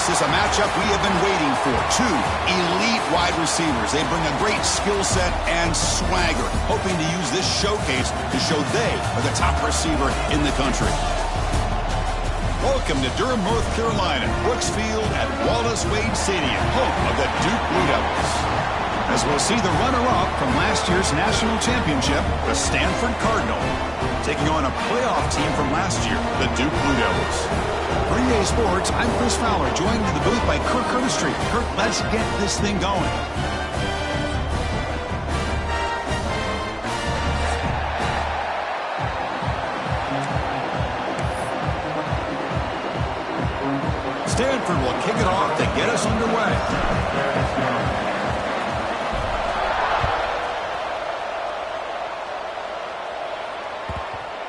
This is a matchup we have been waiting for. Two elite wide receivers. They bring a great skill set and swagger, hoping to use this showcase to show they are the top receiver in the country. Welcome to Durham, North Carolina, Brooks Field at Wallace Wade Stadium, home of the Duke Blue Devils. As we'll see the runner-up from last year's national championship, the Stanford Cardinal, taking on a playoff team from last year, the Duke Blue Devils. For EA Sports, I'm Chris Fowler, joined in the booth by Kirk Street. Kirk, let's get this thing going. Stanford will kick it off to get us underway.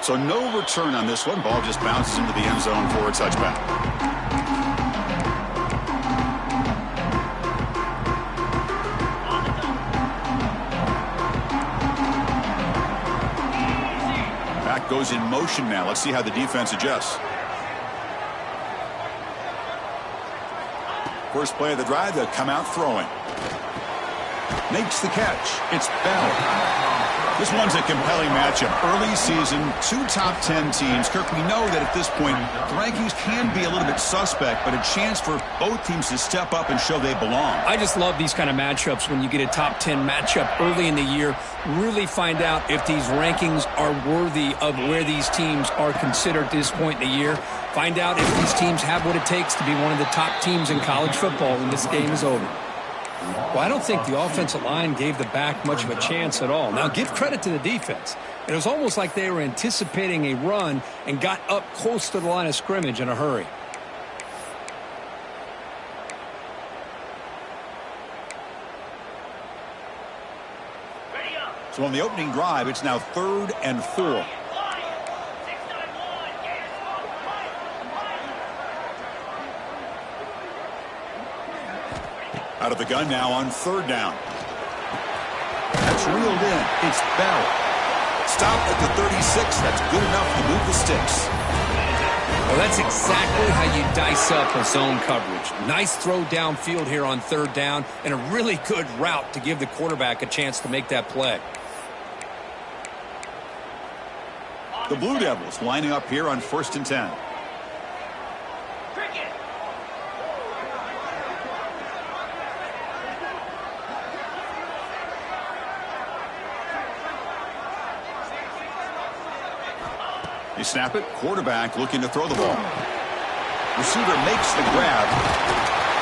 So no return on this one. Ball just bounces into the end zone for a touchback. Back goes in motion now. Let's see how the defense adjusts. First play of the drive, they'll come out throwing. Makes the catch. It's Bell. This one's a compelling matchup. Early season, two top 10 teams. Kirk, we know that at this point, the rankings can be a little bit suspect, but a chance for both teams to step up and show they belong. I just love these kind of matchups when you get a top 10 matchup early in the year. Really find out if these rankings are worthy of where these teams are considered at this point in the year. Find out if these teams have what it takes to be one of the top teams in college football when this game is over. Well, I don't think the offensive line gave the back much of a chance at all. Now, give credit to the defense. It was almost like they were anticipating a run and got up close to the line of scrimmage in a hurry. So on the opening drive, it's now 3rd and 4. Out of the gun now on 3rd down. That's reeled in. It's Bell. Stopped at the 36. That's good enough to move the sticks. Well, that's exactly how you dice up a zone coverage. Nice throw downfield here on 3rd down, and a really good route to give the quarterback a chance to make that play. The Blue Devils lining up here on 1st and 10. You snap it, quarterback looking to throw the ball. Receiver makes the grab.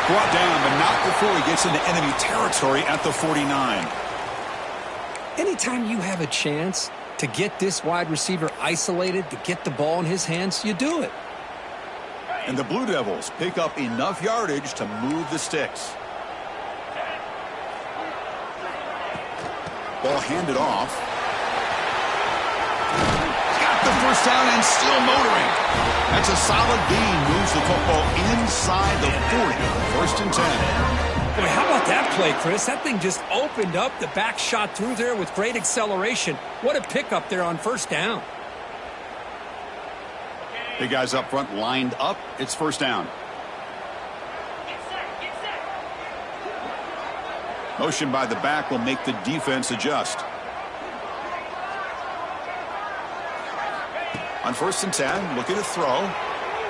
Brought down, but not before he gets into enemy territory at the 49. Anytime you have a chance to get this wide receiver isolated, to get the ball in his hands, you do it. And the Blue Devils pick up enough yardage to move the sticks. Ball handed off. The first down and still motoring. That's a solid gain. Moves the football inside the 40. 1st and 10. Boy, how about that play, Chris? That thing just opened up. The back shot through there with great acceleration. What a pickup there on 1st down. Big guys up front lined up. It's 1st down. Motion by the back will make the defense adjust. On 1st and 10, looking to throw.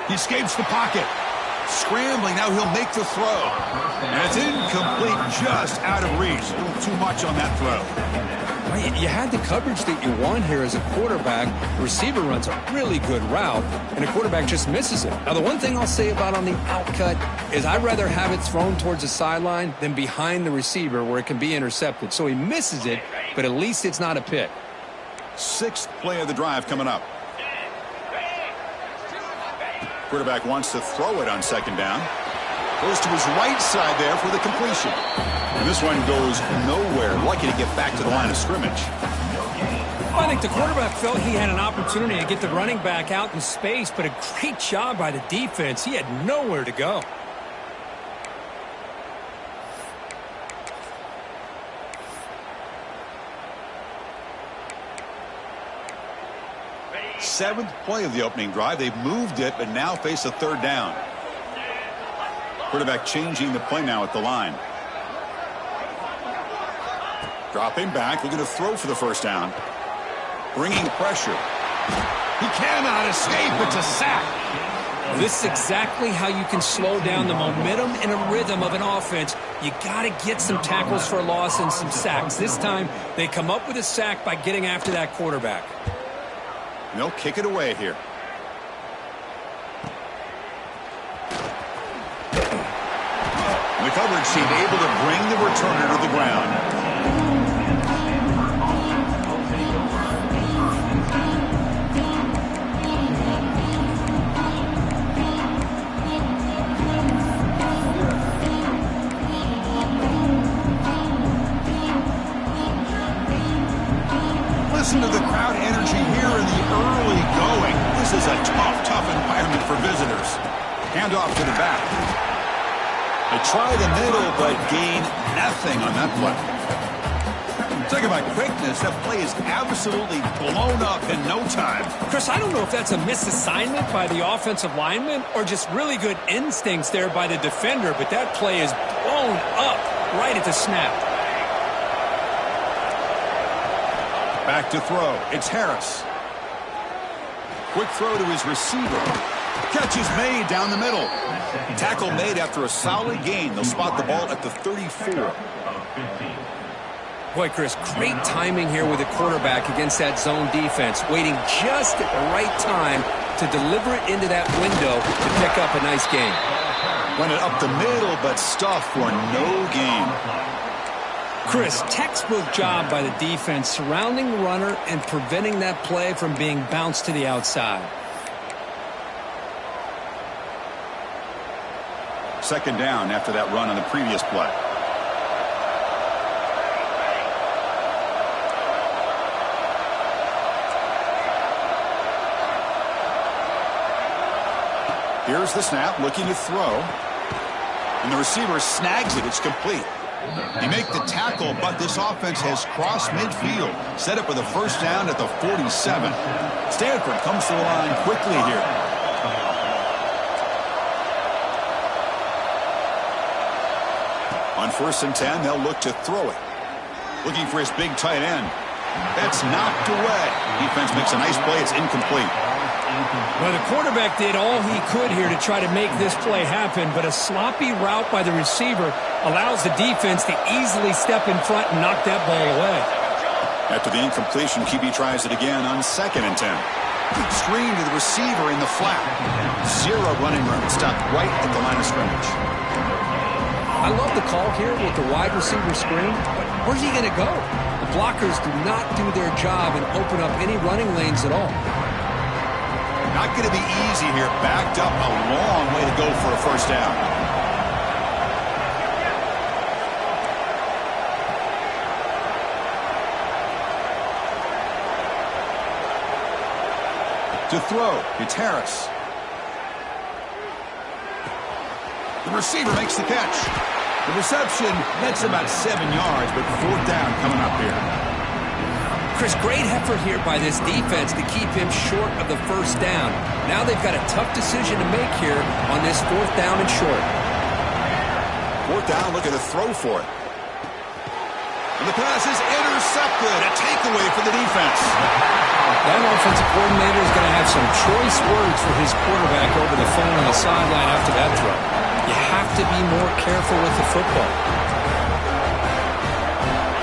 He escapes the pocket. Scrambling, now he'll make the throw. And it's incomplete, just out of reach. A little too much on that throw. Well, you had the coverage that you want here as a quarterback. The receiver runs a really good route, and the quarterback just misses it. Now, the one thing I'll say about on the outcut is I'd rather have it thrown towards the sideline than behind the receiver where it can be intercepted. So he misses it, but at least it's not a pick. 6th play of the drive coming up. Quarterback wants to throw it on 2nd down. Goes to his right side there for the completion. And this one goes nowhere. Lucky to get back to the line of scrimmage. I think the quarterback felt he had an opportunity to get the running back out in space, but a great job by the defense. He had nowhere to go. 7th play of the opening drive. They've moved it, but now face a 3rd down. Quarterback changing the play now at the line. Dropping back, looking to throw for the first down. Bringing pressure. He cannot escape. It's a sack. This is exactly how you can slow down the momentum and a rhythm of an offense. You got to get some tackles for a loss and some sacks. This time, they come up with a sack by getting after that quarterback. And they'll kick it away here. The coverage team able to bring the returner to the ground. Listen to the crowd energy here in the early going. This is a tough environment for visitors. Handoff to the back. They try the middle, but gain nothing on that play. Talking about quickness, that play is absolutely blown up in no time. Chris, I don't know if that's a misassignment by the offensive lineman or just really good instincts there by the defender, but that play is blown up right at the snap. Back to throw. It's Harris. Quick throw to his receiver. Catch is made down the middle. Tackle made after a solid gain. They'll spot the ball at the 34. Boy, Chris, great timing here with the quarterback against that zone defense, waiting just at the right time to deliver it into that window to pick up a nice gain. Run it up the middle, but stuffed for no gain. Chris, textbook job by the defense surrounding the runner and preventing that play from being bounced to the outside. Second down after that run on the previous play. Here's the snap, looking to throw. And the receiver snags it. It's complete. They make the tackle, but this offense has crossed midfield. Set up with a first down at the 47. Stanford comes to the line quickly here. On 1st and 10, they'll look to throw it. Looking for his big tight end. That's knocked away. Defense makes a nice play. It's incomplete. Well, the quarterback did all he could here to try to make this play happen, but a sloppy route by the receiver allows the defense to easily step in front and knock that ball away. After the incompletion, QB tries it again on 2nd and 10. Screen to the receiver in the flat. Zero running room. Stopped right at the line of scrimmage. I love the call here with the wide receiver screen, but where's he going to go? The blockers do not do their job and open up any running lanes at all. Not going to be easy here. Backed up a long way to go for a first down. To throw, it's Harris. The receiver makes the catch. The reception nets about 7 yards, but 4th down coming up here. Chris, great effort here by this defense to keep him short of the first down. Now they've got a tough decision to make here on this 4th down and short. 4th down, looking to throw for it. And the pass is intercepted. A takeaway for the defense. That offensive coordinator is going to have some choice words for his quarterback over the phone on the sideline after that throw. You have to be more careful with the football.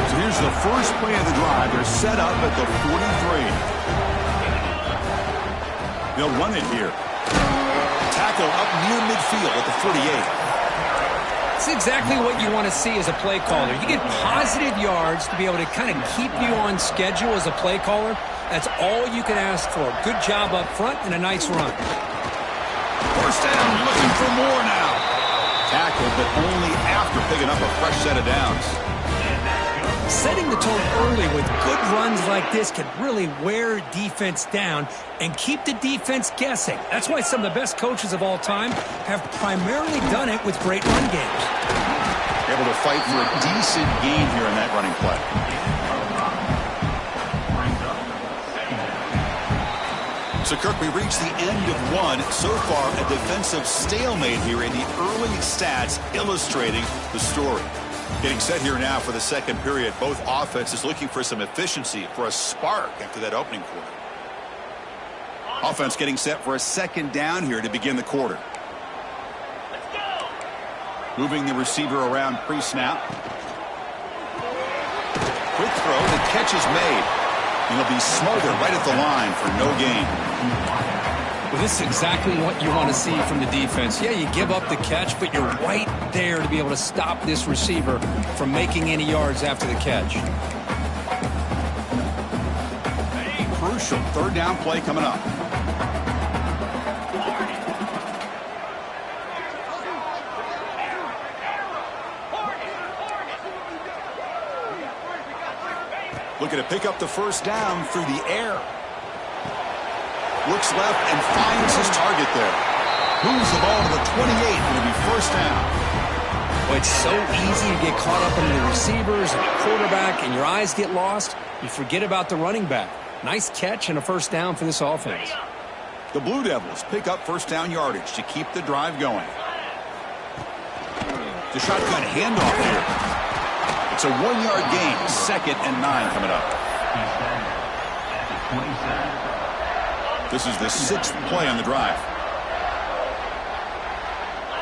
So here's the first play of the drive. They're set up at the 43. They'll run it here. Tackle up near midfield at the 48. It's exactly what you want to see as a play caller. You get positive yards to be able to kind of keep you on schedule as a play caller. That's all you can ask for. Good job up front and a nice run. First down, looking for more now. Tackled, but only after picking up a fresh set of downs. Setting the tone early with good runs like this can really wear defense down and keep the defense guessing. That's why some of the best coaches of all time have primarily done it with great run games. Able to fight for a decent gain here in that running play. So, Kirk, we reached the end of one. So far, a defensive stalemate here in the early stats illustrating the story. Getting set here now for the second period. Both offenses looking for some efficiency, for a spark after that opening quarter. Offense getting set for a second down here to begin the quarter. Moving the receiver around pre-snap. Quick throw, the catch is made. He'll be smothered right at the line for no gain. Well, this is exactly what you want to see from the defense. Yeah, you give up the catch, but you're right there to be able to stop this receiver from making any yards after the catch. A crucial third down play coming up. Looking to pick up the first down through the air. Looks left and finds his target there. Moves the ball to the 28, and it'll be first down. Well, it's so easy to get caught up in the receivers and the quarterback, and your eyes get lost. You forget about the running back. Nice catch and a first down for this offense. The Blue Devils pick up first down yardage to keep the drive going. The shotgun handoff here. It's a 1-yard gain, 2nd and 9 coming up. This is the 6th play on the drive.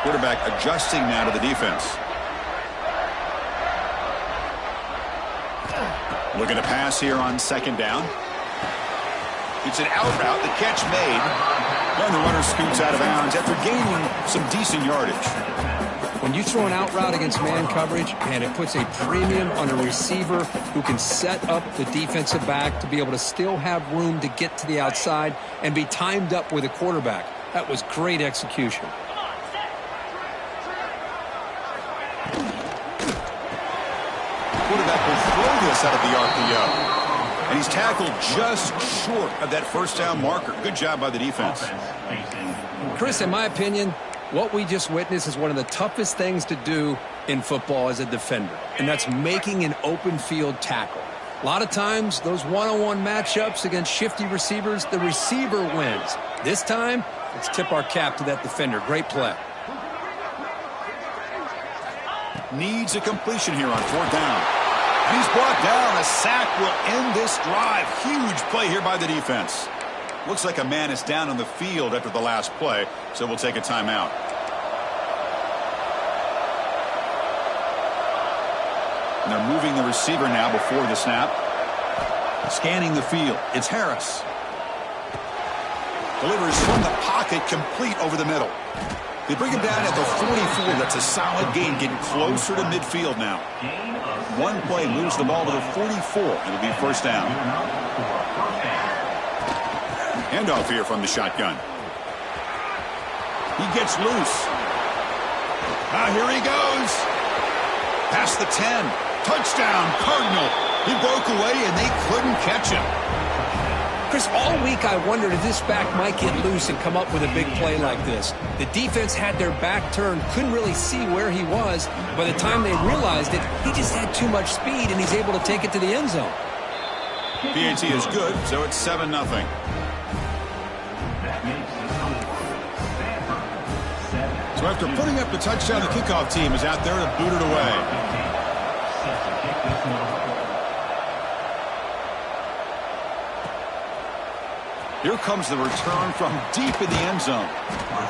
Quarterback adjusting now to the defense. Looking to pass here on second down. It's an out route, the catch made. And the runner scoots out of bounds after gaining some decent yardage. When you throw an out route against man coverage, man, it puts a premium on a receiver who can set up the defensive back to be able to still have room to get to the outside and be timed up with a quarterback. That was great execution. Quarterback will throw this out of the RPO. And he's tackled just short of that first down marker. Good job by the defense. Chris, in my opinion, what we just witnessed is one of the toughest things to do in football as a defender, and that's making an open field tackle. A lot of times, those one-on-one matchups against shifty receivers, the receiver wins. This time, let's tip our cap to that defender. Great play. Needs a completion here on fourth down. And he's brought down. A sack will end this drive. Huge play here by the defense. Looks like a man is down on the field after the last play, so we'll take a timeout. And they're moving the receiver now before the snap. Scanning the field. It's Harris. Delivers from the pocket, complete over the middle. They bring him down at the 44. That's a solid gain, getting closer to midfield now. One play moves the ball to the 44. It'll be first down. Handoff here from the shotgun. He gets loose. Here he goes. Past the 10. Touchdown, Cardinal. He broke away, and they couldn't catch him. Chris, all week I wondered if this back might get loose and come up with a big play like this. The defense had their back turned, couldn't really see where he was. By the time they realized it, he just had too much speed, and he's able to take it to the end zone. PAT is good, so it's 7-0. So after putting up the touchdown, the kickoff team is out there to boot it away. Here comes the return from deep in the end zone.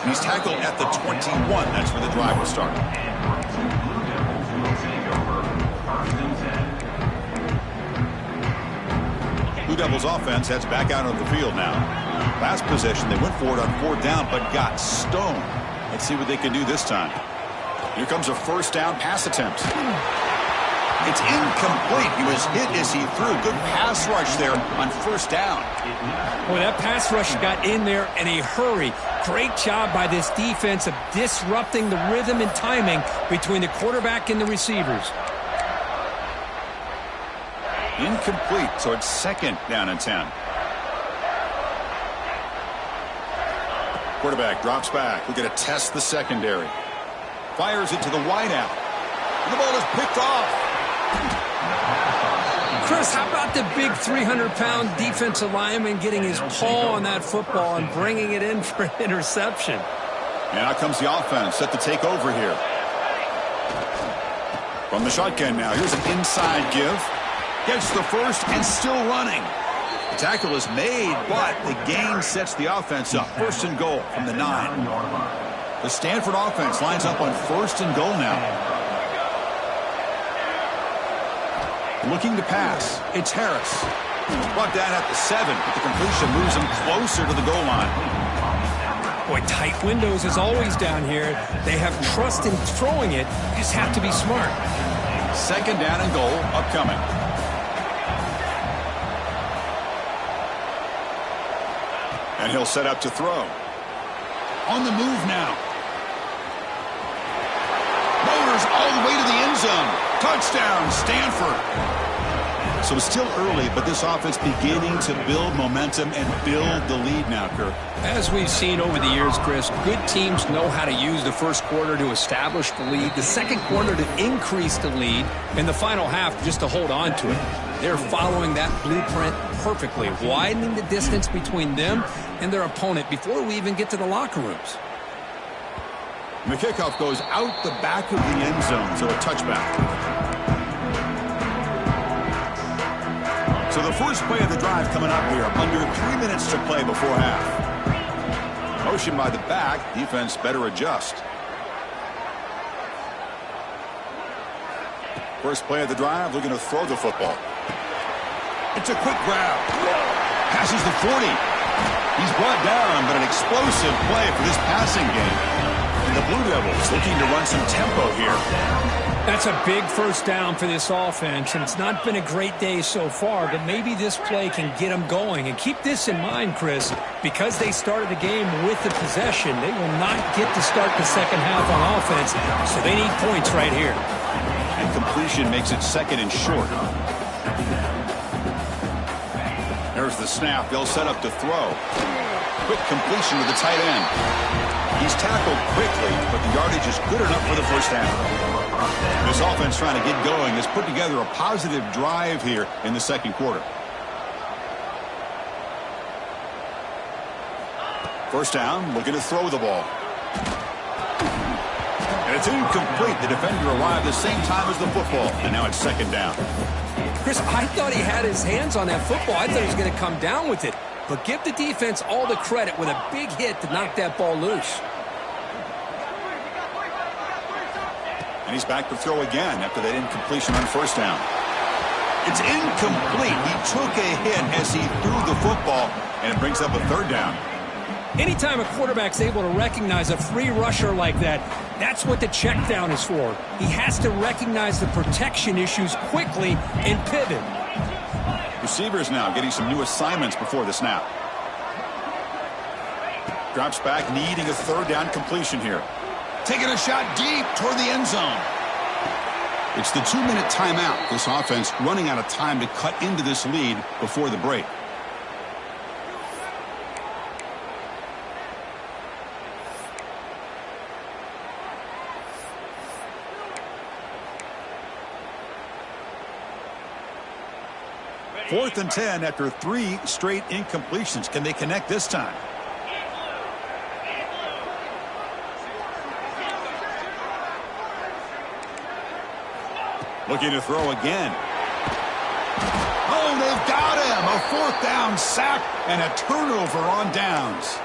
He's tackled at the 21. That's where the drive will start. Blue Devils offense heads back out on the field now. Last possession, they went for it on fourth down, but got stoned. Let's see what they can do this time. Here comes a first down pass attempt. It's incomplete. He was hit as he threw. Good pass rush there on first down. Boy, that pass rush got in there in a hurry. Great job by this defense of disrupting the rhythm and timing between the quarterback and the receivers. Incomplete, so it's second down and 10. Quarterback drops back. We're going to test the secondary. Fires it to the wideout. And the ball is picked off. Chris, how about the big 300-pound defensive lineman getting his paw on that football and bringing it in for an interception? And out comes the offense set to take over here. From the shotgun now, here's an inside give. Gets the first and still running. The tackle is made, but the gain sets the offense up. First and goal from the 9. The Stanford offense lines up on first and goal now. Looking to pass. It's Harris. Brought down at the 7, but the completion moves him closer to the goal line. Boy, tight windows as always down here. They have trust in throwing it. You just have to be smart. Second down and goal upcoming. And he'll set up to throw. On the move now. Motors all the way to the end zone. Touchdown, Stanford. So it's still early, but this offense beginning to build momentum and build the lead now, Kirk. As we've seen over the years, Chris, good teams know how to use the first quarter to establish the lead, the second quarter to increase the lead, and the final half just to hold on to it. They're following that blueprint perfectly, widening the distance between them and their opponent before we even get to the locker rooms. And the kickoff goes out the back of the end zone, so a touchback. So the first play of the drive coming up here, under 3 minutes to play before half. Motion by the back, defense better adjust. First play of the drive, looking to throw the football. It's a quick grab. Passes the 40. He's brought down, but an explosive play for this passing game. And the Blue Devils looking to run some tempo here. That's a big first down for this offense, and it's not been a great day so far, but maybe this play can get them going. And keep this in mind, Chris, because they started the game with the possession, they will not get to start the second half on offense, so they need points right here. And completion makes it second and short. There's the snap. They'll set up to throw. Quick completion to the tight end. He's tackled quickly, but the yardage is good enough for the first half. This offense trying to get going has put together a positive drive here in the second quarter. First down, looking to throw the ball. And it's incomplete. The defender arrived the same time as the football, and now it's second down. Chris, I thought he had his hands on that football. I thought he was going to come down with it. But give the defense all the credit with a big hit to knock that ball loose. And he's back to throw again after that incompletion on first down. It's incomplete. He took a hit as he threw the football, and it brings up a third down. Anytime a quarterback's able to recognize a free rusher like that, that's what the check down is for. He has to recognize the protection issues quickly and pivot. Receivers now getting some new assignments before the snap. Drops back, needing a third down completion here. Taking a shot deep toward the end zone. It's the 2-minute timeout. This offense running out of time to cut into this lead before the break. Fourth and 10 after 3 straight incompletions. Can they connect this time? Looking to throw again. Oh, they've got him. A fourth down sack and a turnover on downs.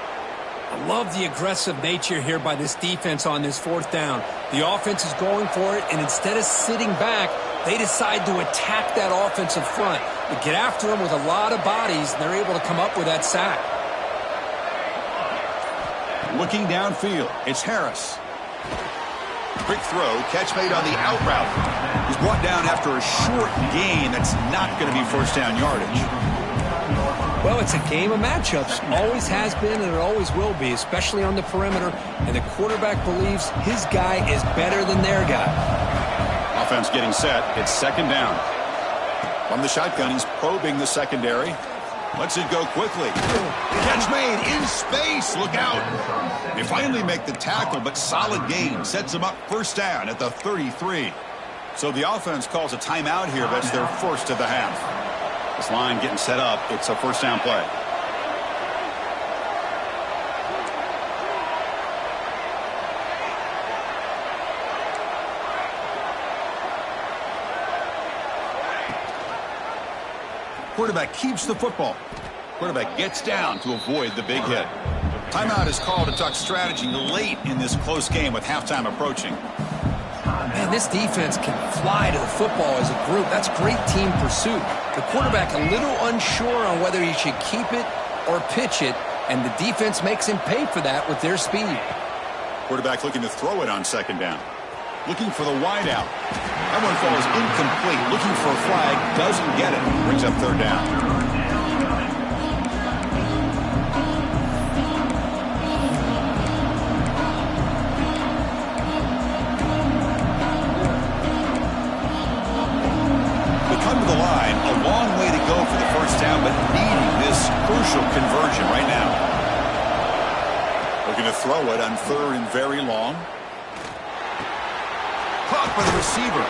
I love the aggressive nature here by this defense on this fourth down. The offense is going for it, and instead of sitting back, they decide to attack that offensive front. They get after them with a lot of bodies, and they're able to come up with that sack. Looking downfield, it's Harris. Quick throw, catch made on the out route. He's brought down after a short gain. That's not going to be first down yardage. Well, it's a game of matchups. Always has been and it always will be, especially on the perimeter. And the quarterback believes his guy is better than their guy. Offense getting set. It's second down. From the shotgun, he's probing the secondary. Lets it go quickly. Catch made in space. Look out. They finally make the tackle, but solid gain. Sets him up first down at the 33. So the offense calls a timeout here. That's their first of the half. This line getting set up. It's a first down play. Quarterback keeps the football. Quarterback gets down to avoid the big hit. Timeout is called to talk strategy late in this close game with halftime approaching. Man, this defense can fly to the football as a group. That's great team pursuit. The quarterback a little unsure on whether he should keep it or pitch it, and the defense makes him pay for that with their speed. Quarterback looking to throw it on second down. Looking for the wide out. That one falls incomplete. Looking for a flag. Doesn't get it. Brings up third down. They come to the line. A long way to go for the first down, but needing this crucial conversion right now. Looking to throw it on third and very long. Caught by the receiver.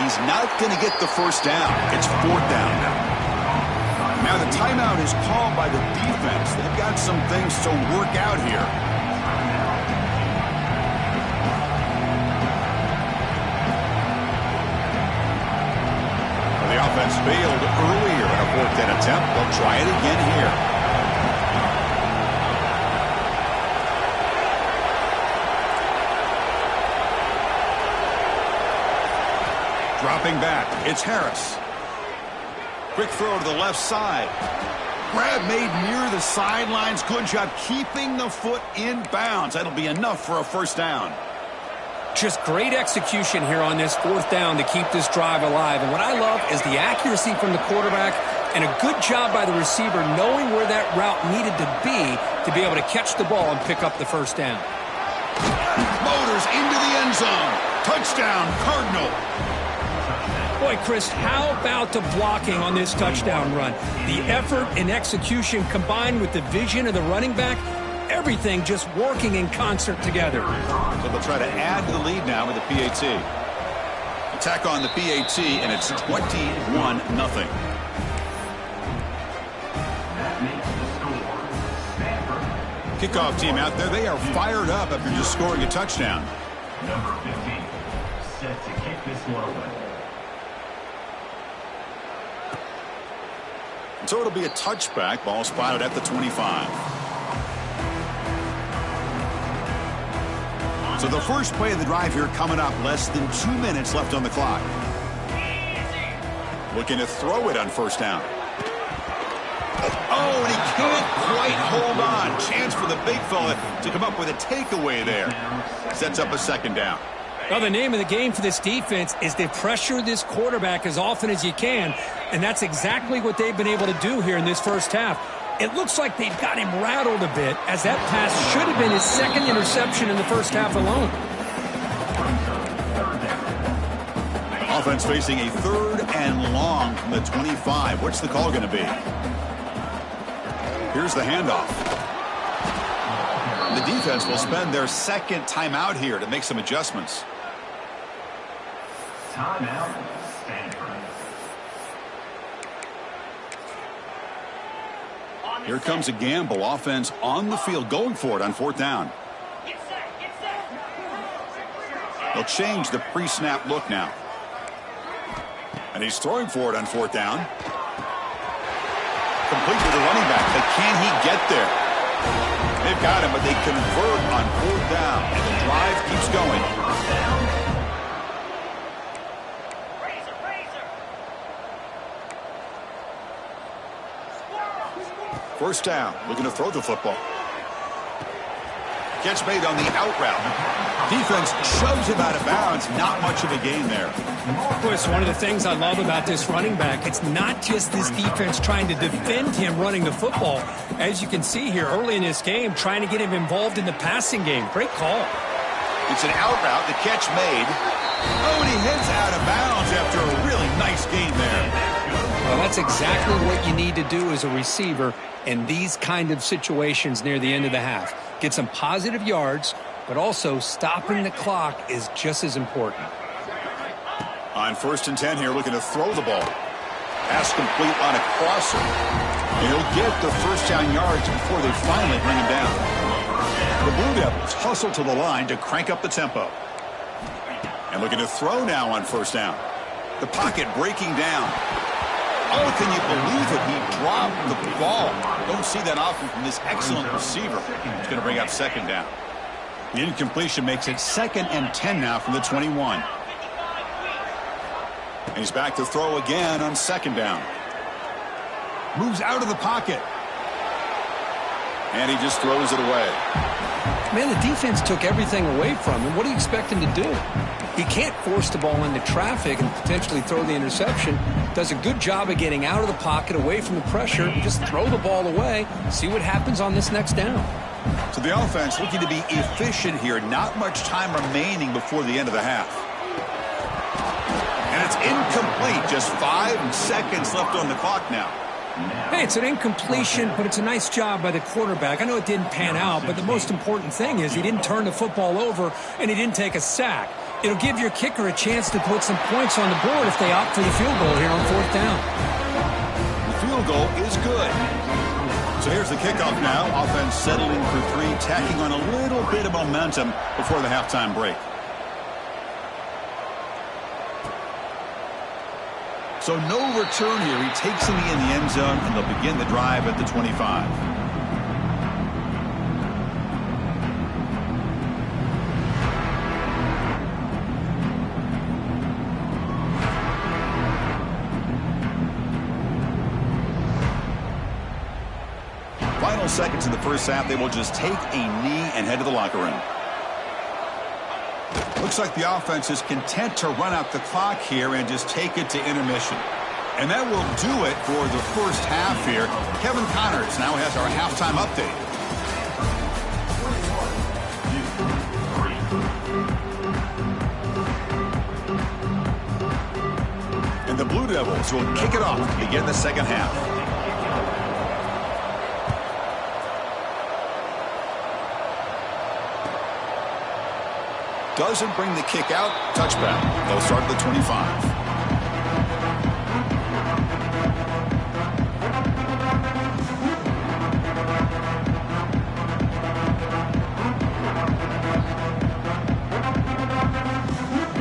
He's not going to get the first down. It's fourth down now. Now the timeout is called by the defense. They've got some things to work out here. The offense failed earlier in a fourth down attempt. They'll try it again here. Dropping back, it's Harris. Quick throw to the left side. Grab made near the sidelines. Good job keeping the foot in bounds. That'll be enough for a first down. Just great execution here on this fourth down to keep this drive alive. And what I love is the accuracy from the quarterback and a good job by the receiver knowing where that route needed to be able to catch the ball and pick up the first down. Motors into the end zone. Touchdown, Cardinal. Boy, Chris, how about the blocking on this touchdown run? The effort and execution combined with the vision of the running back, everything just working in concert together. So they'll try to add to the lead now with the PAT. Attack on the PAT, and it's 21-0. Kickoff team out there, they are fired up after just scoring a touchdown. Number 15, set to kick this one away. So it'll be a touchback. Ball spotted at the 25. So the first play of the drive here coming up. Less than 2 minutes left on the clock. Looking to throw it on first down. Oh, and he can't quite hold on. Chance for the big fella to come up with a takeaway there. Sets up a second down. Well, the name of the game for this defense is to pressure this quarterback as often as you can, and that's exactly what they've been able to do here in this first half. It looks like they've got him rattled a bit, as that pass should have been his second interception in the first half alone. Offense facing a third and long from the 25. What's the call going to be? Here's the handoff. The defense will spend their second timeout here to make some adjustments. Timeout, Stanford. Here comes a gamble. Offense on the field going for it on fourth down. They'll change the pre-snap look now. And he's throwing for it on fourth down. Complete to the running back, but can he get there? They've got him, but they convert on fourth down, and the drive keeps going. First down, looking to throw the football. Catch made on the out route. Defense shoves him out of bounds. Not much of a gain there. Of course, one of the things I love about this running back, it's not just this defense trying to defend him running the football. As you can see here early in this game, trying to get him involved in the passing game. Great call. It's an out route. The catch made. Oh, and he heads out of bounds after a really nice gain there. Well, that's exactly what you need to do as a receiver in these kind of situations near the end of the half. Get some positive yards, but also stopping the clock is just as important. On 1st and 10 here, looking to throw the ball. Pass complete on a crosser. And he'll get the first down yards before they finally bring him down. The Blue Devils hustle to the line to crank up the tempo. And looking to throw now on 1st down. The pocket breaking down. Oh, can you believe it? He dropped the ball. Don't see that often from this excellent receiver. He's going to bring up 2nd down. The incompletion makes it 2nd and 10 now from the 21. And he's back to throw again on 2nd down. Moves out of the pocket. And he just throws it away. Man, the defense took everything away from him. What do you expect him to do? He can't force the ball into traffic and potentially throw the interception. Does a good job of getting out of the pocket, away from the pressure, and just throw the ball away. See what happens on this next down. So the offense looking to be efficient here. Not much time remaining before the end of the half. And it's incomplete. Just 5 seconds left on the clock now. Hey, it's an incompletion, but it's a nice job by the quarterback. I know it didn't pan out, but the most important thing is he didn't turn the football over and he didn't take a sack. It'll give your kicker a chance to put some points on the board if they opt for the field goal here on 4th down. The field goal is good. So here's the kickoff now. Offense settling for 3, tacking on a little bit of momentum before the halftime break. So no return here. He takes him in the end zone, and they'll begin the drive at the 25. Final seconds in the first half. They will just take a knee and head to the locker room. Looks like the offense is content to run out the clock here and just take it to intermission. And that will do it for the first half here. Kevin Connors now has our halftime update. And the Blue Devils will kick it off to begin the second half. Doesn't bring the kick out. Touchback. They'll start at the 25.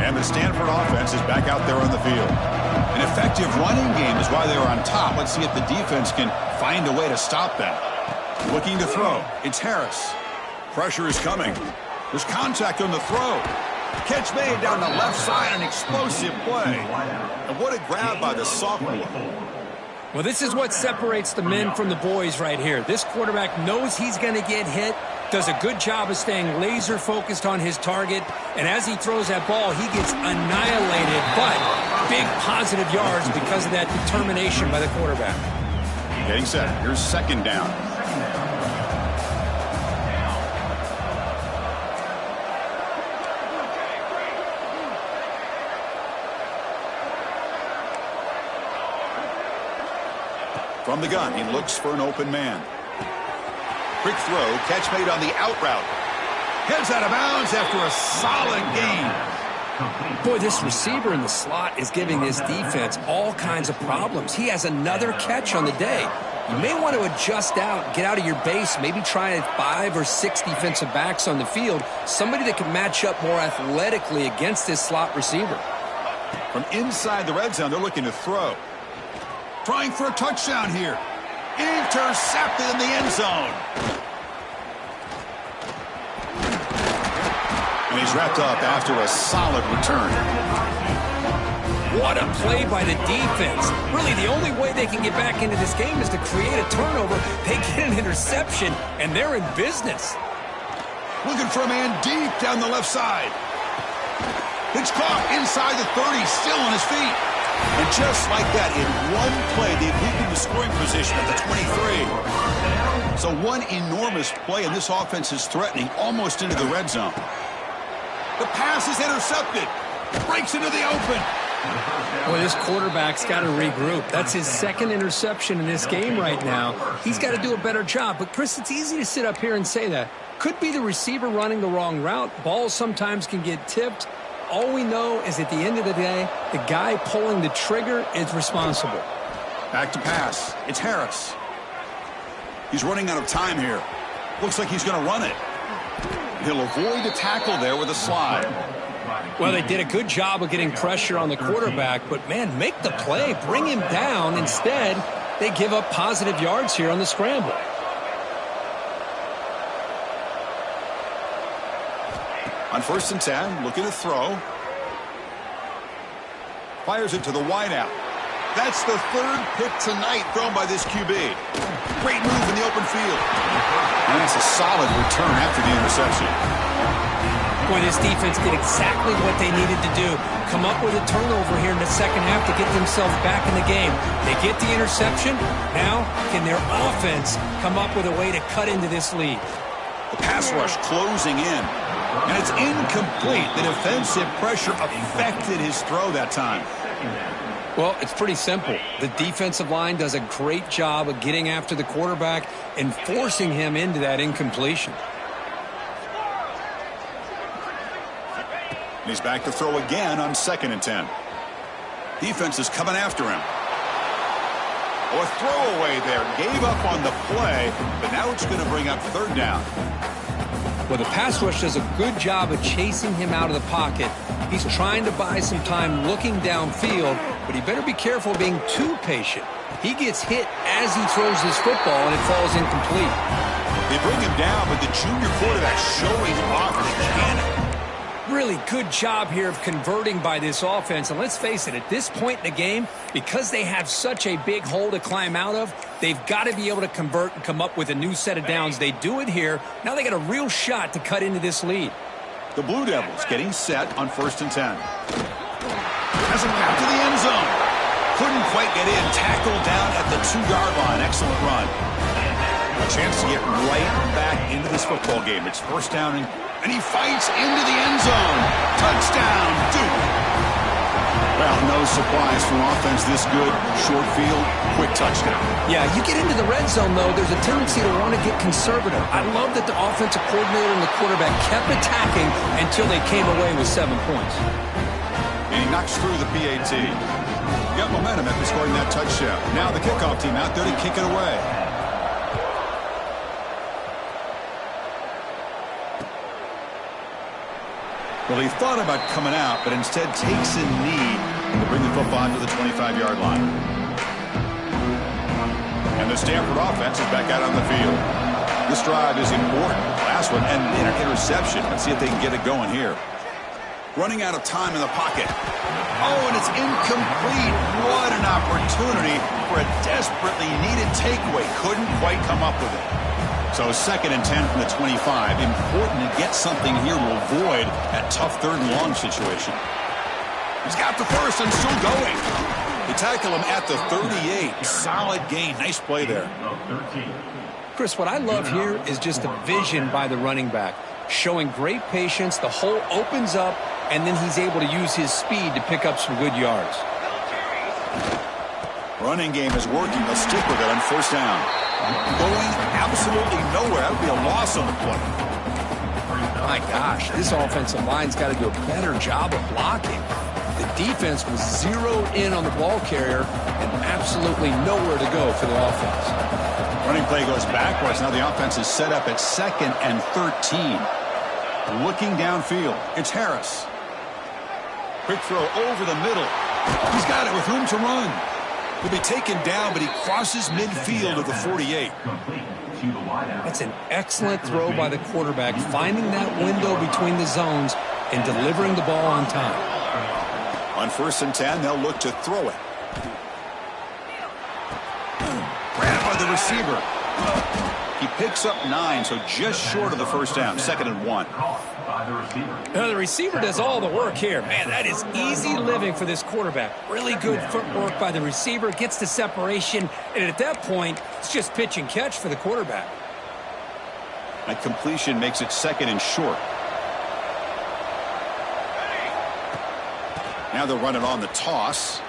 And the Stanford offense is back out there on the field. An effective running game is why they were on top. Let's see if the defense can find a way to stop that. Looking to throw. It's Harris. Pressure is coming. There's contact on the throw. Catch made down the left side, an explosive play. And what a grab by the sophomore. Well, this is what separates the men from the boys right here. This quarterback knows he's going to get hit, does a good job of staying laser focused on his target, and as he throws that ball, he gets annihilated, but big positive yards because of that determination by the quarterback. Getting set. Here's 2nd down. From the gun, he looks for an open man. Quick throw, catch made on the out route. Heads out of bounds after a solid gain. Boy, this receiver in the slot is giving this defense all kinds of problems. He has another catch on the day. You may want to adjust out, get out of your base, maybe try 5 or 6 defensive backs on the field, somebody that can match up more athletically against this slot receiver. From inside the red zone, they're looking to throw. Trying for a touchdown here. Intercepted in the end zone. And he's wrapped up after a solid return. What a play by the defense. Really, the only way they can get back into this game is to create a turnover. They get an interception, and they're in business. Looking for a man deep down the left side. It's caught inside the 30, still on his feet. And just like that, in one play, they've moved into scoring position at the 23. So one enormous play, and this offense is threatening almost into the red zone. The pass is intercepted. Breaks into the open. Well, this quarterback's got to regroup. That's his 2nd interception in this game right now. He's got to do a better job. But, Chris, it's easy to sit up here and say that. Could be the receiver running the wrong route. Balls sometimes can get tipped. all we know is at the end of the day, the guy pulling the trigger is responsible. Back to pass. It's Harris. He's running out of time here. Looks like he's going to run it. He'll avoid the tackle there with a slide. Well, they did a good job of getting pressure on the quarterback, but, man, make the play. Bring him down. Instead, they give up positive yards here on the scramble. On 1st and 10, looking to throw. Fires it to the wideout. That's the 3rd pick tonight thrown by this QB. Great move in the open field. And that's a solid return after the interception. Boy, this defense did exactly what they needed to do. Come up with a turnover here in the second half to get themselves back in the game. They get the interception. Now, can their offense come up with a way to cut into this lead? The pass rush closing in. And it's incomplete. The defensive pressure affected his throw that time. Well, it's pretty simple. The defensive line does a great job of getting after the quarterback and forcing him into that incompletion. And he's back to throw again on 2nd and 10. Defense is coming after him. Oh, a throwaway there. Gave up on the play, but now it's going to bring up 3rd down. Well, the pass rush does a good job of chasing him out of the pocket. He's trying to buy some time looking downfield, but he better be careful being too patient. He gets hit as he throws this football, and it falls incomplete. They bring him down, but the junior quarterback showing off the cannon. Really good job here of converting by this offense. And let's face it, at this point in the game, because they have such a big hole to climb out of, they've got to be able to convert and come up with a new set of downs. They do it here. Now they got a real shot to cut into this lead. The Blue Devils getting set on 1st and 10. Has a path to the end zone. Couldn't quite get in. Tackled down at the 2-yard line. Excellent run. A chance to get right back into this football game. It's 1st down, and he fights into the end zone. Touchdown, Duke. Well, no surprise from offense this good. Short field, quick touchdown. Yeah, you get into the red zone, though, there's a tendency to want to get conservative. I love that the offensive coordinator and the quarterback kept attacking until they came away with 7 points. And he knocks through the PAT. Got momentum after scoring that touchdown. Now the kickoff team out there to kick it away. Well, he thought about coming out, but instead takes a knee to bring the football to the 25-yard line. And the Stanford offense is back out on the field. This drive is important. Last one, and an interception. Let's see if they can get it going here. Running out of time in the pocket. Oh, and it's incomplete. What an opportunity for a desperately needed takeaway. Couldn't quite come up with it. So 2nd and 10 from the 25. Important to get something here to avoid that tough 3rd and long situation. He's got the first and still going. They tackle him at the 38. Solid gain. Nice play there. Chris, what I love here is just the vision by the running back. Showing great patience. The hole opens up, and then he's able to use his speed to pick up some good yards. Running game is working. They'll stick with it on 1st down. Going absolutely nowhere. That would be a loss on the play. My gosh, this offensive line's got to do a better job of blocking. The defense was zeroed in on the ball carrier and absolutely nowhere to go for the offense. Running play goes backwards. Now the offense is set up at 2nd and 13. Looking downfield. It's Harris. Quick throw over the middle. He's got it with room to run. He'll be taken down, but he crosses midfield at the 48. That's an excellent throw by the quarterback, finding that window between the zones and delivering the ball on time. On 1st and 10, they'll look to throw it. Grabbed by the receiver. He picks up 9, so just short of the 1st down. 2nd and 1. Now, the receiver does all the work here. Man, that is easy living for this quarterback. Really good footwork by the receiver. Gets the separation. And at that point, it's just pitch and catch for the quarterback. That completion makes it 2nd and short. Now they'll run it on the toss.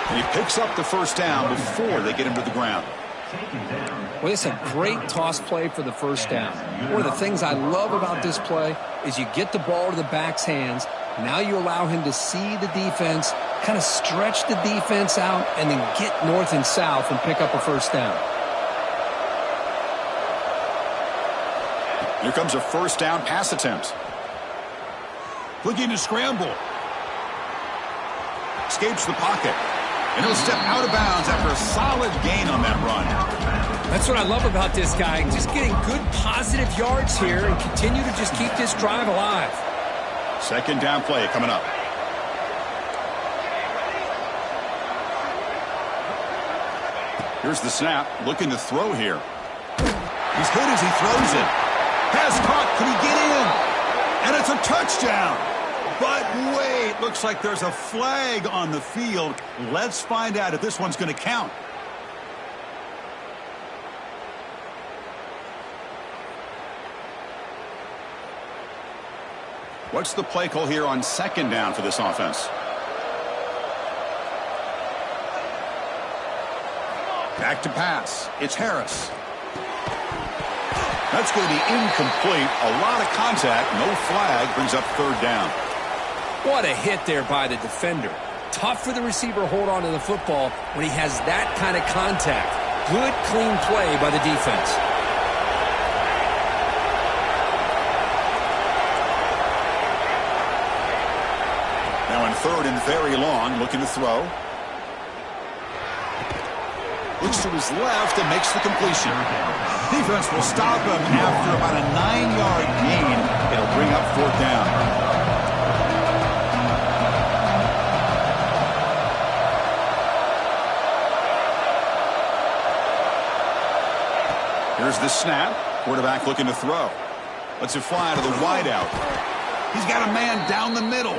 And he picks up the 1st down before they get him to the ground. Taken down. Well, it's a great toss play for the first down. One of the things I love about this play is you get the ball to the back's hands. Now you allow him to see the defense, kind of stretch the defense out, and then get north and south and pick up a first down. Here comes a first down pass attempt. Looking to scramble. Escapes the pocket. And he'll step out of bounds after a solid gain on that run. That's what I love about this guy. Just getting good positive yards here and continue to just keep this drive alive. Second down play coming up. Here's the snap. Looking to throw here. He's hit as he throws it. Pass caught. Can he get in? And it's a touchdown. But wait, looks like there's a flag on the field. Let's find out if this one's going to count. What's the play call here on second down for this offense? Back to pass. It's Harris. That's going to be incomplete. A lot of contact. No flag. Brings up third down. What a hit there by the defender. Tough for the receiver to hold on to the football when he has that kind of contact. Good, clean play by the defense. Now in third and very long, looking to throw. Looks to his left and makes the completion. Defense will stop him after about a 9-yard gain. It'll bring up fourth down. Here's the snap. Quarterback looking to throw. Lets it fly to the wideout. He's got a man down the middle.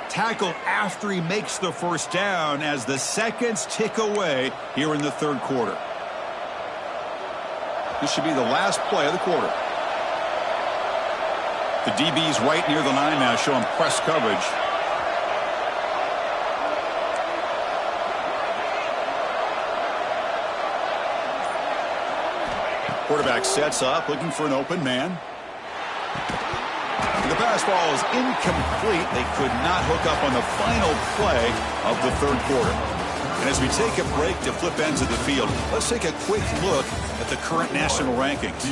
Tackle after he makes the first down as the seconds tick away here in the third quarter. This should be the last play of the quarter. The DB's right near the line now, showing press coverage. Quarterback sets up, looking for an open man. The pass ball is incomplete. They could not hook up on the final play of the third quarter. And as we take a break to flip ends of the field, let's take a quick look at the current national rankings.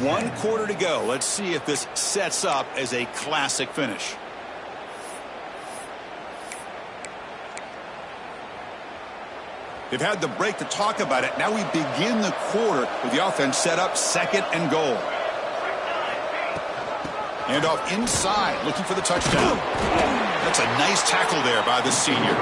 1 quarter to go. Let's see if this sets up as a classic finish. They've had the break to talk about it. Now we begin the quarter with the offense set up, second and goal. And off inside, looking for the touchdown. That's a nice tackle there by the senior.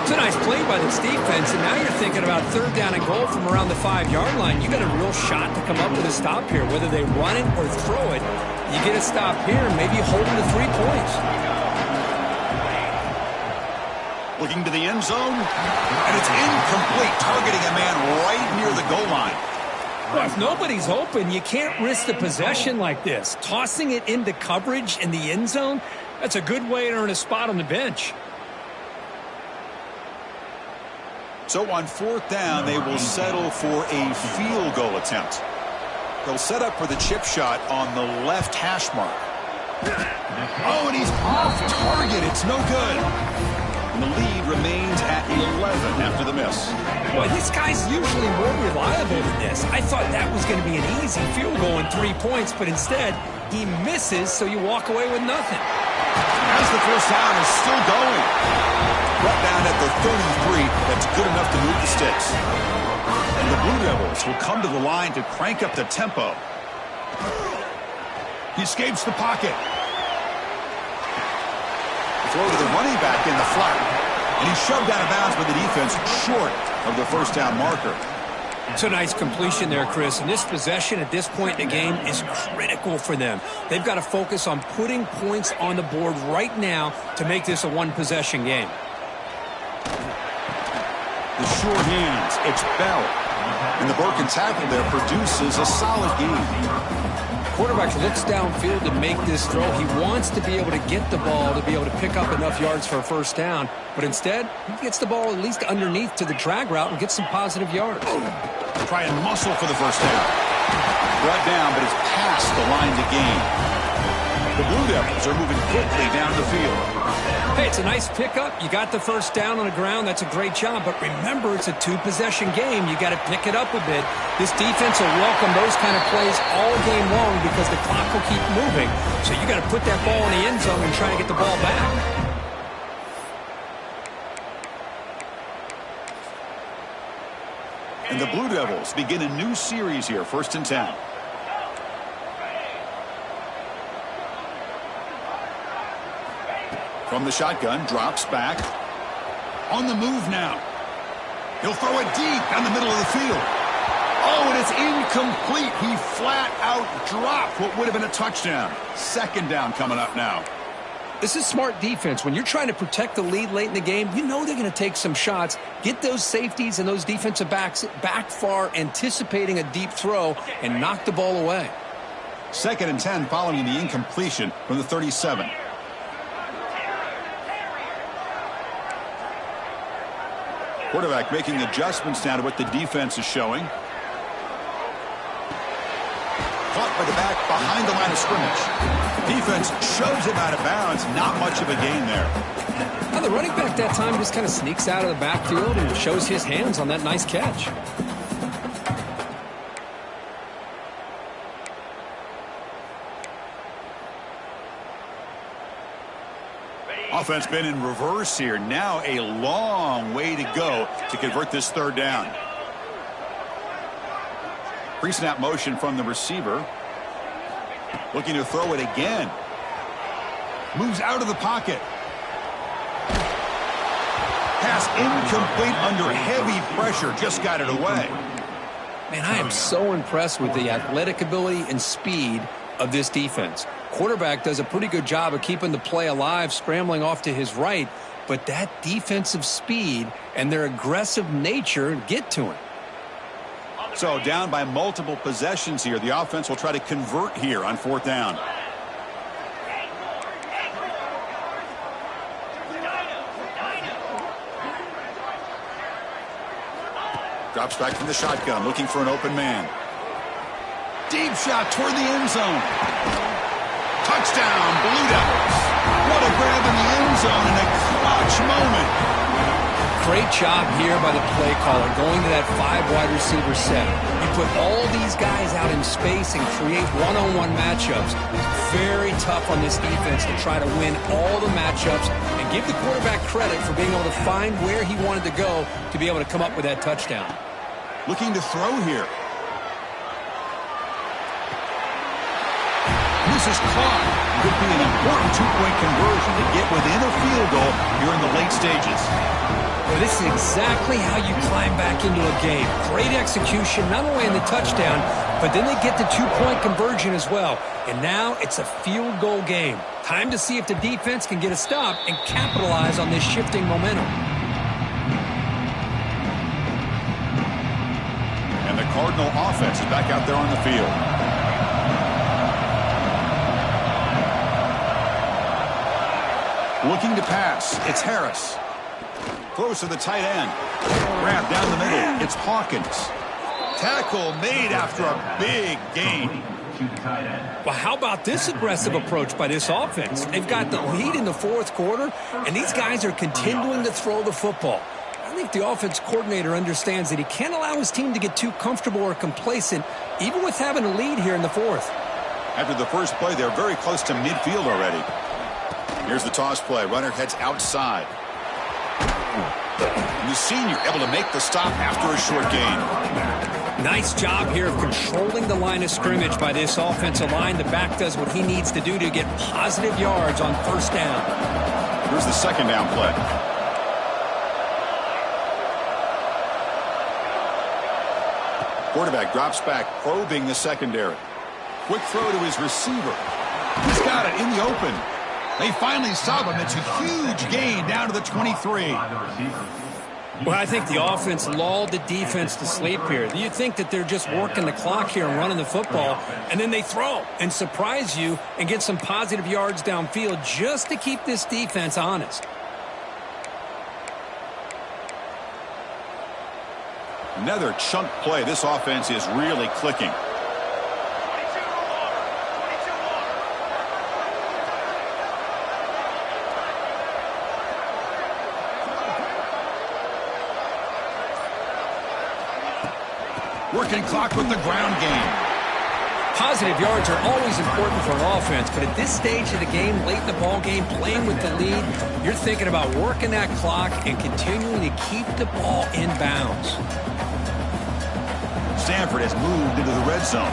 It's a nice play by this defense, and now you're thinking about third down and goal from around the 5-yard line. You got a real shot to come up with a stop here. Whether they run it or throw it, you get a stop here, maybe hold them to 3 points. Looking to the end zone, and it's incomplete, targeting a man right near the goal line. Well, if nobody's open, you can't risk the possession like this. Tossing it into coverage in the end zone, that's a good way to earn a spot on the bench. So on fourth down, they will settle for a field goal attempt. They'll set up for the chip shot on the left hash mark. Oh, and he's off target. It's no good. And the lead remains at 11 after the miss. Boy, this guy's usually more reliable than this. I thought that was going to be an easy field goal and 3 points, but instead, he misses, so you walk away with nothing. As the first down is still going. Brought down at the 33. That's good enough to move the sticks. And the Blue Devils will come to the line to crank up the tempo. He escapes the pocket. Throw to the running back in the flat. And he's shoved out of bounds by the defense short of the first down marker. It's a nice completion there, Chris. And this possession at this point in the game is critical for them. They've got to focus on putting points on the board right now to make this a one-possession game. The short hands. It's Bell. And the broken tackle there produces a solid gain. Quarterback looks downfield to make this throw. He wants to be able to get the ball to be able to pick up enough yards for a first down. But instead, he gets the ball at least underneath to the drag route and gets some positive yards. Try and muscle for the first down. Brought down, but it's past the line to gain. The Blue Devils are moving quickly down the field. Hey, it's a nice pickup. You got the first down on the ground. That's a great job. But remember, it's a two-possession game. You got to pick it up a bit. This defense will welcome those kind of plays all game long because the clock will keep moving. So you got to put that ball in the end zone and try to get the ball back. And the Blue Devils begin a new series here, 1st and 10. From the shotgun, drops back. On the move now. He'll throw it deep down the middle of the field. Oh, and it's incomplete. He flat out dropped what would have been a touchdown. 2nd down coming up now. This is smart defense. When you're trying to protect the lead late in the game, you know they're going to take some shots, get those safeties and those defensive backs back far, anticipating a deep throw, and knock the ball away. 2nd and 10 following the incompletion from the 37. Quarterback making adjustments now to what the defense is showing. Caught by the back behind the line of scrimmage. Defense shoves him out of bounds. Not much of a gain there. Now the running back that time just kind of sneaks out of the backfield and shows his hands on that nice catch. Offense been in reverse here. Now a long way to go to convert this 3rd down. Pre-snap motion from the receiver. Looking to throw it again. Moves out of the pocket. Pass incomplete under heavy pressure. Just got it away. Man, I am so impressed with the athletic ability and speed of this defense. Quarterback does a pretty good job of keeping the play alive, scrambling off to his right, but that defensive speed and their aggressive nature get to him. So down by multiple possessions here. The offense will try to convert here on 4th down. Drops back from the shotgun, looking for an open man. Deep shot toward the end zone. Touchdown, Blue Devils. What a grab in the end zone in a clutch moment. Great job here by the play caller, going to that 5 wide receiver set. You put all these guys out in space and create one-on-one matchups. It's very tough on this defense to try to win all the matchups and give the quarterback credit for being able to find where he wanted to go to be able to come up with that touchdown. Looking to throw here. This is caught. Could be an important 2-point conversion to get within a field goal here in the late stages. Well, this is exactly how you climb back into a game. Great execution, not only in the touchdown, but then they get the 2-point conversion as well. And now it's a field goal game. Time to see if the defense can get a stop and capitalize on this shifting momentum. And the Cardinal offense is back out there on the field. Looking to pass. It's Harris. Throws to the tight end. Grab down the middle. It's Hawkins. Tackle made after a big gain. Well, how about this aggressive approach by this offense? They've got the lead in the 4th quarter, and these guys are continuing to throw the football. I think the offense coordinator understands that he can't allow his team to get too comfortable or complacent, even with having a lead here in the 4th. After the first play, they're very close to midfield already. Here's the toss play. Runner heads outside. And the senior able to make the stop after a short gain. Nice job here of controlling the line of scrimmage by this offensive line. The back does what he needs to do to get positive yards on 1st down. Here's the 2nd down play. Quarterback drops back, probing the secondary. Quick throw to his receiver. He's got it in the open. They finally stop him. It's a huge gain down to the 23. Well, I think the offense lulled the defense to sleep here. You think that they're just working the clock here and running the football, and then they throw and surprise you and get some positive yards downfield just to keep this defense honest. Another chunk play. This offense is really clicking. Working clock with the ground game. Positive yards are always important for an offense, but at this stage of the game, late in the ball game, playing with the lead, you're thinking about working that clock and continuing to keep the ball in bounds. Stanford has moved into the red zone.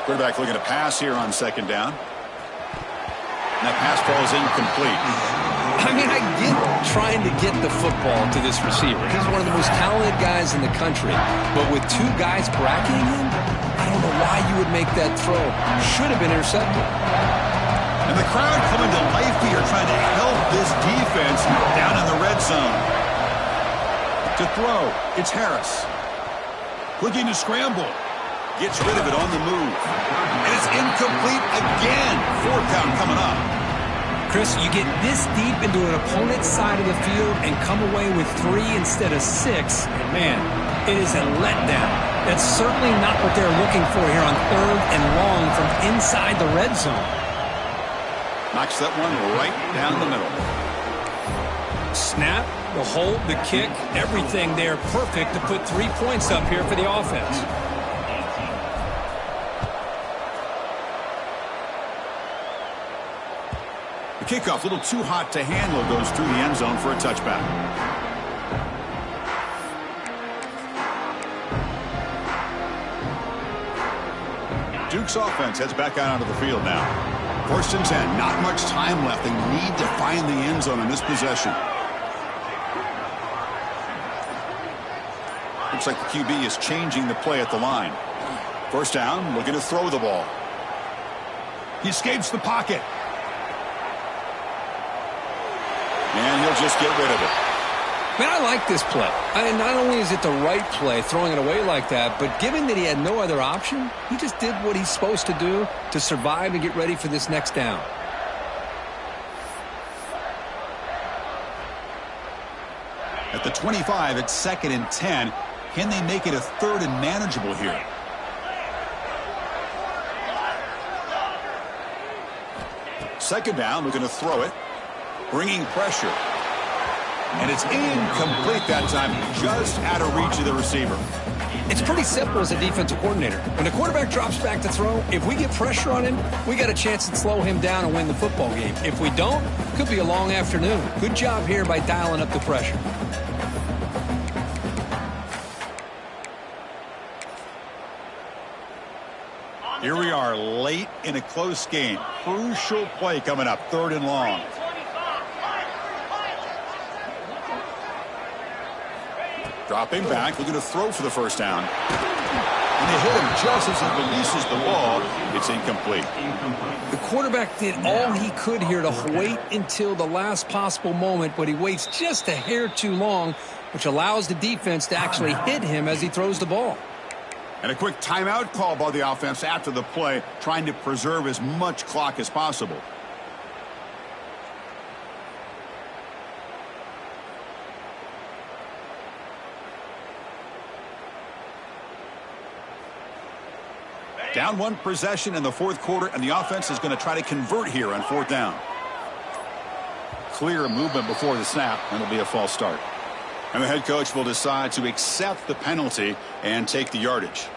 Quarterback looking to pass here on second down. And that pass ball is incomplete. I mean, I get trying to get the football to this receiver. He's one of the most talented guys in the country. But with two guys bracketing him, I don't know why you would make that throw. Should have been intercepted. And the crowd coming to life here, trying to help this defense down in the red zone. To throw, it's Harris. Looking to scramble. Gets rid of it on the move. And it's incomplete again. Fourth down coming up. Chris, you get this deep into an opponent's side of the field and come away with 3 instead of 6. And man, it is a letdown. That's certainly not what they're looking for here on 3rd and long from inside the red zone. Knocks that one right down the middle. Snap, the hold, the kick, everything there perfect to put 3 points up here for the offense. Kickoff, a little too hot to handle, goes through the end zone for a touchback. Duke's offense heads back out onto the field now. 1st and 10, not much time left. They need to find the end zone in this possession. Looks like the QB is changing the play at the line. 1st down, looking to throw the ball. He escapes the pocket. And he'll just get rid of it. Man, I like this play. Not only is it the right play, throwing it away like that, but given that he had no other option, he just did what he's supposed to do to survive and get ready for this next down. At the 25, it's 2nd and 10. Can they make it a 3rd and manageable here? Second down, looking to throw it. Bringing pressure. And it's incomplete that time, just out of reach of the receiver. It's pretty simple as a defensive coordinator. When the quarterback drops back to throw, if we get pressure on him, we got a chance to slow him down and win the football game. If we don't, it could be a long afternoon. Good job here by dialing up the pressure. Here we are late in a close game. Crucial play coming up, 3rd and long. Dropping back, looking to throw for the 1st down. And they hit him just as he releases the ball. It's incomplete. The quarterback did all he could here to wait until the last possible moment, but he waits just a hair too long, which allows the defense to actually hit him as he throws the ball. And a quick timeout call by the offense after the play, trying to preserve as much clock as possible. Down 1 possession in the 4th quarter, and the offense is going to try to convert here on 4th down. Clear movement before the snap, and it'll be a false start. And the head coach will decide to accept the penalty and take the yardage.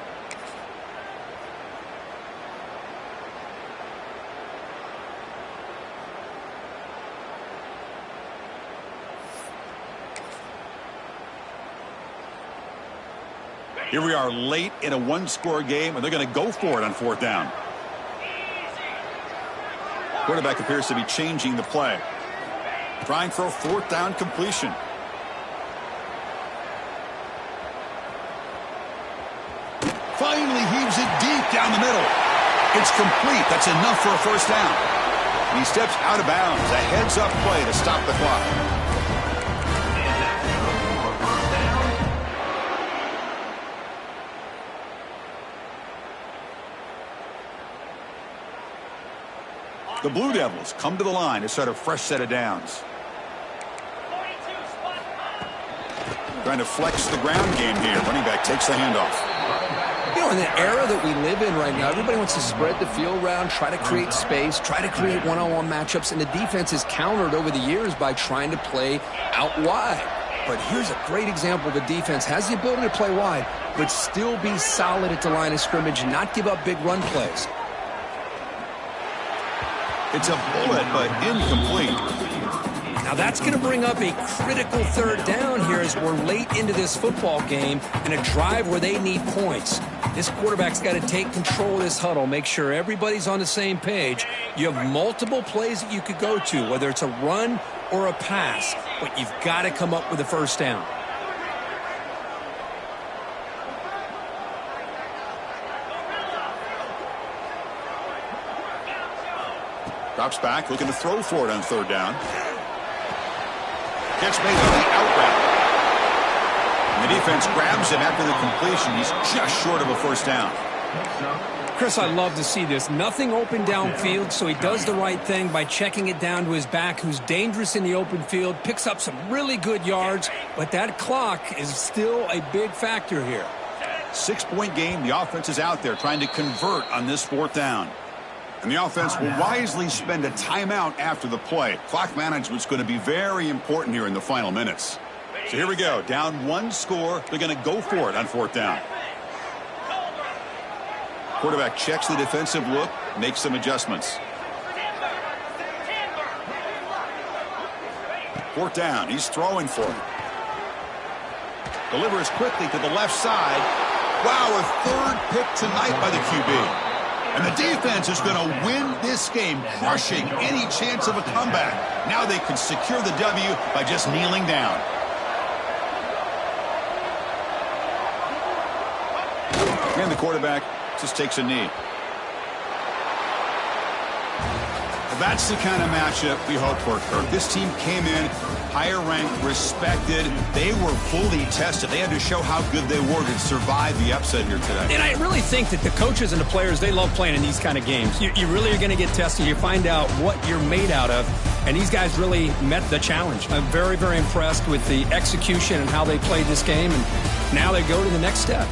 Here we are late in a 1-score game, and they're going to go for it on 4th down. Quarterback appears to be changing the play. Trying for a 4th down completion. Finally heaves it deep down the middle. It's complete. That's enough for a 1st down. He steps out of bounds. A heads-up play to stop the clock. The Blue Devils come to the line to start a fresh set of downs. Trying to flex the ground game here. Running back takes the handoff. You know, in the era that we live in right now, everybody wants to spread the field around, try to create space, try to create one-on-one matchups, and the defense is countered over the years by trying to play out wide. But here's a great example. The defense has the ability to play wide, but still be solid at the line of scrimmage and not give up big run plays. It's a bullet, but incomplete. Now that's going to bring up a critical third down here as we're late into this football game and a drive where they need points. This quarterback's got to take control of this huddle, make sure everybody's on the same page. You have multiple plays that you could go to, whether it's a run or a pass, but you've got to come up with a first down. Drops back, looking to throw for it on third down. Catch made on the out route. And the defense grabs him after the completion. He's just short of a first down. Chris, I love to see this. Nothing open downfield, so he does the right thing by checking it down to his back, who's dangerous in the open field, picks up some really good yards, but that clock is still a big factor here. 6-point game. The offense is out there trying to convert on this fourth down. And the offense will wisely spend a timeout after the play. Clock management's going to be very important here in the final minutes. So here we go. Down one score. They're going to go for it on fourth down. Quarterback checks the defensive look, makes some adjustments. Fourth down. He's throwing for it. Delivers quickly to the left side. Wow, a third pick tonight by the QB. And the defense is going to win this game, crushing any chance of a comeback. Now they can secure the W by just kneeling down. And the quarterback just takes a knee. Well, that's the kind of matchup we hope for, Kirk. This team came in higher ranked, respected. They were fully tested. They had to show how good they were to survive the upset here today. And I really think that the coaches and the players, they love playing in these kind of games. You really are going to get tested. You find out what you're made out of. And these guys really met the challenge. I'm very, very impressed with the execution and how they played this game. And now they go to the next step.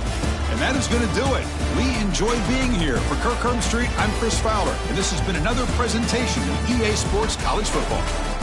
And that is going to do it. We enjoy being here. For Kirk Street, I'm Chris Fowler. And this has been another presentation of EA Sports College Football.